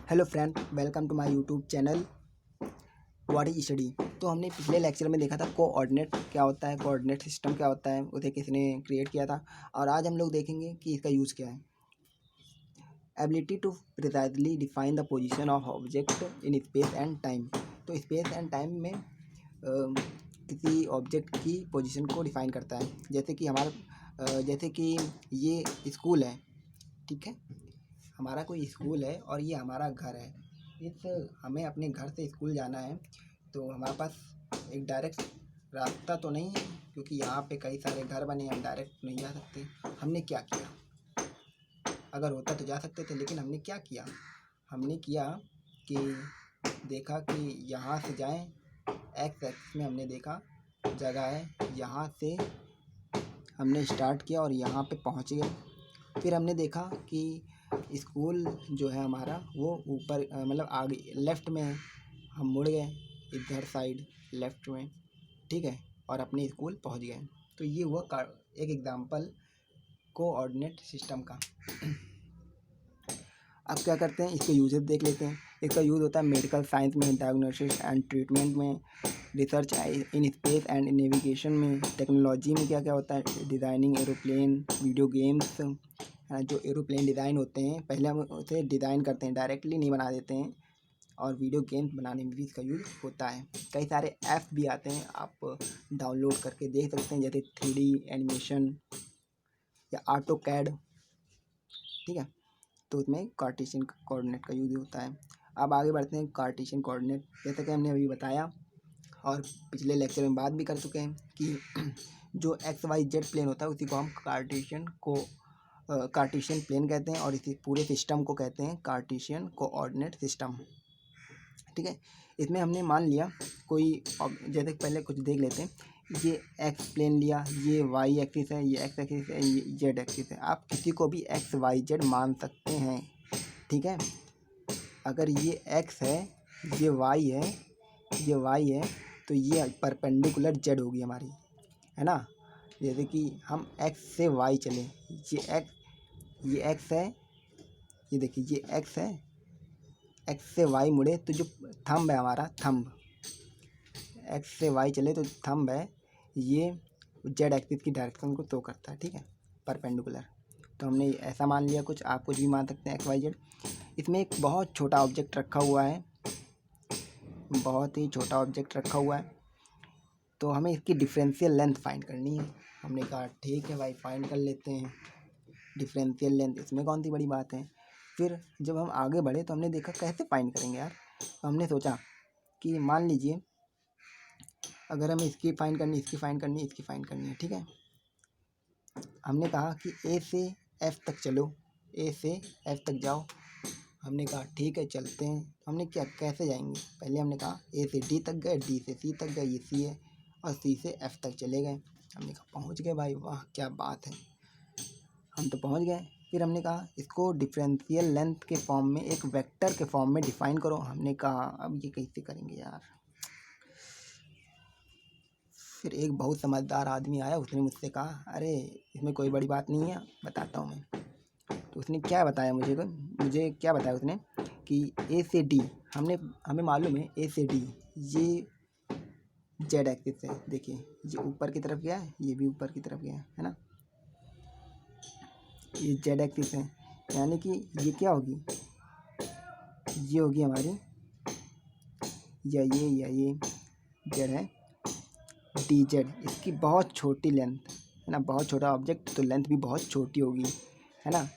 Hello friend, welcome to my YouTube channel what is study. तो हमने पिछले lecture में देखा था कोऑर्डिनेट क्या होता है, कोऑर्डिनेट सिस्टम क्या होता है, उसे किसने क्रिएट किया था। और आज हम लोग देखेंगे कि इसका यूज़ क्या है। Ability to precisely define the position of object in space and time. तो स्पेस एंड टाइम में किसी ऑब्जेक्ट की पोजीशन को डिफाइन करता है। जैसे कि ये स्कूल है, ठीक है। हमारा कोई स्कूल है और ये हमारा घर है। हमें अपने घर से स्कूल जाना है, तो हमारे पास एक डायरेक्ट रास्ता तो नहीं है, क्योंकि यहाँ पे कई सारे घर बने, हम डायरेक्ट नहीं जा सकते। हमने क्या किया, अगर होता तो जा सकते थे, लेकिन हमने क्या किया, हमने किया कि देखा कि यहाँ से जाएं। एक्स एक्स में हमने देखा जगह है, यहाँ से हमने स्टार्ट किया और यहाँ पे पहुँच गए। फिर हमने देखा कि स्कूल जो है हमारा वो ऊपर मतलब आगे लेफ़्ट में है, हम मुड़ गए इधर साइड लेफ़्ट में, ठीक है, और अपने स्कूल पहुंच गए। तो ये हुआ एक एग्जांपल कोऑर्डिनेट सिस्टम का। अब क्या करते हैं, इसके यूजेस देख लेते हैं। इसका यूज़ होता है मेडिकल साइंस में, डायग्नोसिस एंड ट्रीटमेंट में, research in space and navigation में, टेक्नोलॉजी में क्या क्या होता है, डिज़ाइनिंग एरोप्लेन, वीडियो गेम्स। जो एरोप्लेन डिज़ाइन होते हैं पहले हम उसे डिज़ाइन करते हैं, डायरेक्टली नहीं बना देते हैं। और वीडियो गेम्स बनाने में भी इसका यूज़ होता है। कई सारे ऐप्स भी आते हैं, आप डाउनलोड करके देख सकते हैं, जैसे 3D एनिमेशन या ऑटो कैड, ठीक है। तो उसमें कार्टेशियन कोऑर्डिनेट का यूज़ होता है। अब आगे बढ़ते हैं कार्टेशियन कोऑर्डिनेट। जैसा कि हमने अभी बताया और पिछले लेक्चर में बात भी कर चुके हैं कि जो XYZ प्लेन होता है उसी को हम कार्टेशियन प्लेन कहते हैं, और इसी पूरे सिस्टम को कहते हैं कार्टेशियन कोऑर्डिनेट सिस्टम, ठीक है। इसमें हमने मान लिया कोई जैसे पहले कुछ देख लेते हैं। ये एक्स प्लेन लिया, ये वाई एक्सिस है, ये एक्स एक्सिस है, ये जेड एक्सिस है। आप किसी को भी एक्स वाई जेड मान सकते हैं, ठीक है। अगर ये एक्स है, ये वाई है, ये वाई है, तो ये परपेंडिकुलर जेड होगी हमारी, है ना। जैसे कि हम एक्स से वाई चले, ये एक्स है, ये देखिए ये एक्स है, एक्स से वाई मुड़े तो जो थंब है हमारा, थंब एक्स से वाई चले तो थंब है, ये जेड एक्सिस की डायरेक्शन को शो करता है, ठीक है, परपेंडिकुलर। तो हमने ऐसा मान लिया, कुछ आप कुछ भी मान सकते हैं, एक्स वाई जेड। इसमें एक बहुत छोटा ऑब्जेक्ट रखा हुआ है, बहुत ही छोटा ऑब्जेक्ट रखा हुआ है। तो हमें इसकी डिफरेंशियल लेंथ फाइंड करनी है। हमने कहा ठीक है भाई, फाइंड कर लेते हैं डिफरेंशियल लेंथ, इसमें कौन सी बड़ी बात है। फिर जब हम आगे बढ़े तो हमने देखा कैसे फाइंड करेंगे यार। तो हमने सोचा कि मान लीजिए अगर हमें इसकी फाइंड करनी, इसकी फाइंड करनी, इसकी फाइंड करनी है, ठीक है। हमने कहा कि ए से एफ तक चलो, ए से एफ तक जाओ। हमने कहा ठीक है चलते हैं। हमने क्या कैसे जाएंगे, पहले हमने कहा ए से डी तक गए, डी से सी तक गए, ये सी है, और सी से एफ तक चले गए। हमने कहा पहुंच गए भाई, वाह क्या बात है, हम तो पहुंच गए। फिर हमने कहा इसको डिफरेंशियल लेंथ के फॉर्म में, एक वेक्टर के फॉर्म में डिफाइन करो। हमने कहा अब ये कैसे करेंगे यार। फिर एक बहुत समझदार आदमी आया, उसने मुझसे कहा अरे इसमें कोई बड़ी बात नहीं है, बताता हूँ मैं। तो उसने क्या बताया मुझे क्या बताया उसने कि ए से डी, हमें मालूम है ए से डी ये जेड एक्सिस है। देखिए ये ऊपर की तरफ गया है, ये भी ऊपर की तरफ गया है ना, ये जेड एक्सिस है। यानी कि ये क्या होगी, ये होगी हमारी, या ये जेड है, डी जेड। इसकी बहुत छोटी लेंथ है ना, बहुत छोटा ऑब्जेक्ट तो लेंथ भी बहुत छोटी होगी, है ना।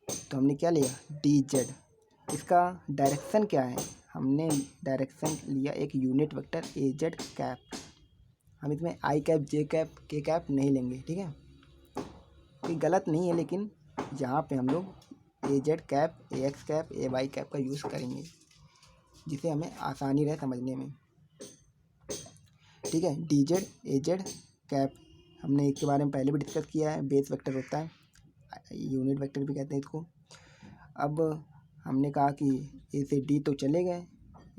तो हमने क्या लिया, डी जेड। इसका डायरेक्शन क्या है, हमने डायरेक्शन लिया एक unit vector A Z cap. हम इसमें आई कैप, जे कैप, के कैप नहीं लेंगे, ठीक है। ये गलत नहीं है, लेकिन यहाँ पे हम लोग ए जेड कैप, ए एक्स कैप, ए वाई कैप का यूज़ करेंगे, जिसे हमें आसानी रहे समझने में, ठीक है। डी जेड, ए जेड कैप, हमने इसके बारे में पहले भी डिस्कस किया है। बेस वेक्टर होता है, यूनिट वेक्टर भी कहते हैं इसको। अब हमने कहा कि ए से डी तो चले गए,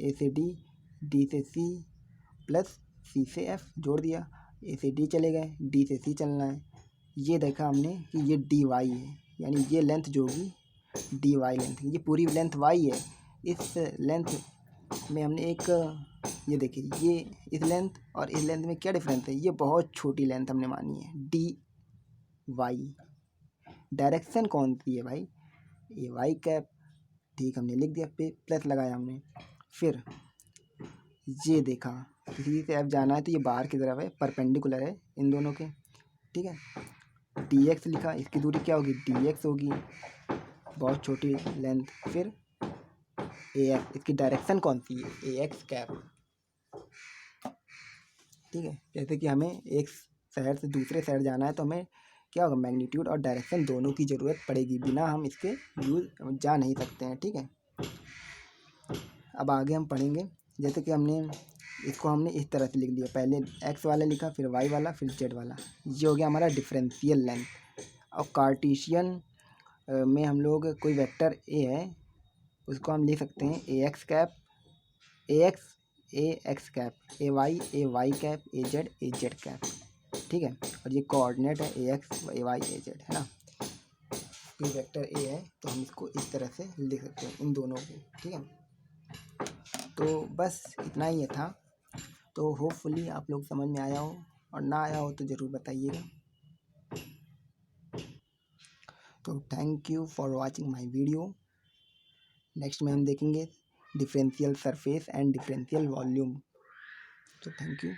ए से डी, डी से सी, प्लस सी से एफ जोड़ दिया। ए से डी चले गए, डी से सी चलना है। ये देखा हमने कि ये डी वाई है, यानी ये लेंथ जो होगी डी वाई लेंथ, ये पूरी लेंथ वाई है, इस लेंथ में हमने एक, ये देखिए, ये इस लेंथ और इस लेंथ में क्या डिफरेंस है, ये बहुत छोटी लेंथ हमने मानी है डी वाई। डायरेक्शन कौन सी है भाई, ये वाई कैप, ठीक, हमने लिख दिया, पे प्लस लगाया हमने। फिर ये देखा किसी से एफ जाना है तो ये बाहर की तरफ है, परपेंडिकुलर है इन दोनों के, ठीक है। डी एक्स लिखा, इसकी दूरी क्या होगी, डी एक्स होगी, बहुत छोटी लेंथ। फिर ए एक्स, इसकी डायरेक्शन कौन सी है, ए एक्स कैप, ठीक है। जैसे कि हमें एक शहर से दूसरे शहर जाना है तो हमें क्या होगा, मैग्नीट्यूड और डायरेक्शन दोनों की ज़रूरत पड़ेगी, बिना हम इसके यूज जा नहीं सकते हैं, ठीक है। अब आगे हम पढ़ेंगे, जैसे कि इसको हमने इस तरह से लिख लिया, पहले एक्स वाला लिखा, फिर वाई वाला, फिर जेड वाला, ये हो गया हमारा डिफरेंशियल लेंथ। और कार्टेशियन में हम लोग कोई वेक्टर ए है, उसको हम लिख सकते हैं ए एक्स कैप, ए एक्स कैप, ए वाई कैप, ए जेड कैप, ठीक है। और ये कोऑर्डिनेट है ए एक्स ए वाई ए जेड, है ना। कोई वेक्टर ए है तो हम इसको इस तरह से लिख सकते हैं, इन दोनों को, ठीक है। तो बस इतना ही था। तो होपफुली आप लोग समझ में आया हो, और ना आया हो तो ज़रूर बताइएगा। तो thank you for watching my video. Next में हम देखेंगे differential surface and differential volume. तो थैंक यू।